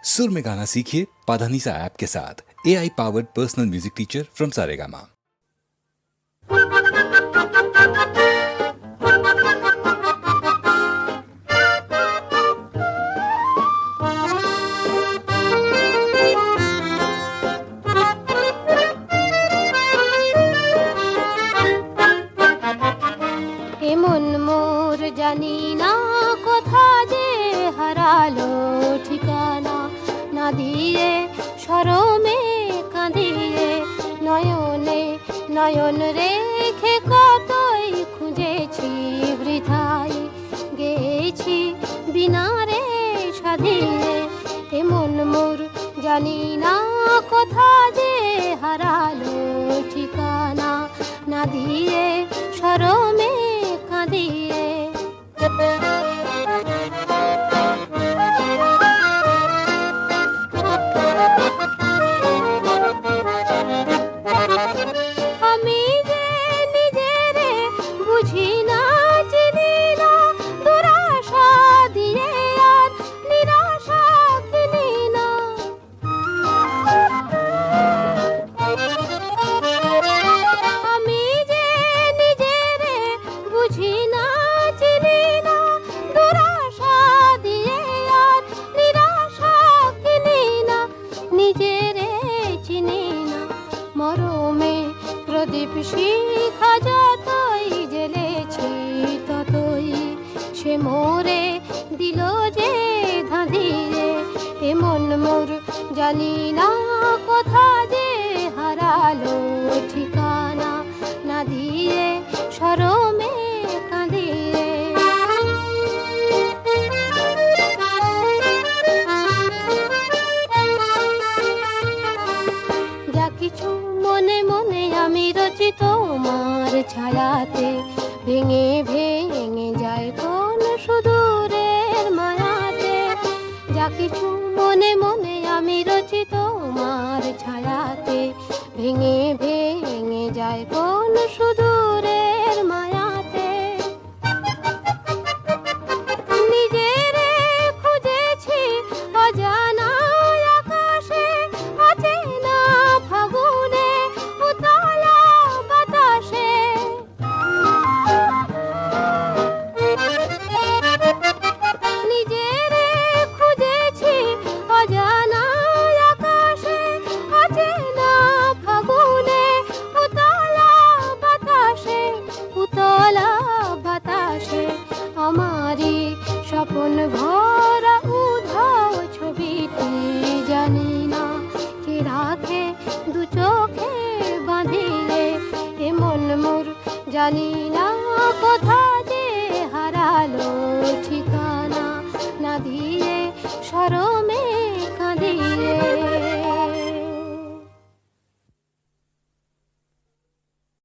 सुर में गाना सीखिए पाधानीसा ऐप के साथ। AI powered personal music teacher from Saregama. এমন মোর জানি না কোথা যে হারালো ঠিকানা, না দিয়ে শরমে কাঁদিয়ে নয়নে নয়ন রেখে কতই খুঁজেছি বৃথায়, গেছি বিনারে সাধিয়ে। এমন মোর জানি না কোথা যে হারালো ঠিকানা, না দিয়ে শরমে কাঁদিয়ে। আমি যে নিজেরে বুঝি না, চিনি না, দুরাশা দিয়ে আর নিরাশা কিনি না। আমি যে নিজেরে বুঝি না, চিনি না, দুরাশা দিয়ে আর নিরাশা কিনি না। নিজেরে চিনি না, মরমে প্রদীপ শিখা যতই জ্বেলেছি ততই সে মোরে দিল যে ধাঁধিয়ে। এমন মোর জানি না কোথা যে হারালো ঠিকানা, না দিয়ে শরমে কাঁদিয়ে। যা কিছু মনে মনে আমি রচি তোমার ছায়াতে, ভেঙে ভেঙে যায় কোন সুদূরের মায়াতে। যা কিছু মনে মনে আমি রচি তোমার ছায়াতে, ভেঙে ভেঙে যায় কোন সুদূরের মায়াতে। নিজেরে খুঁজেছি অজানা আকাশে, অচেনা ফাগুনে, উতলা বাতাসে। নিজেরে খুঁজেছি অজানা আকাশে, অচেনা ফাগুনে, উতলা বাতাসে, উতলা বাতাসে। আমারই স্বপন ভরা উধাও ছবিটি জানি না কে রাখে দু চোখে বাঁধিয়ে। এমন মোর জানি না কোথায়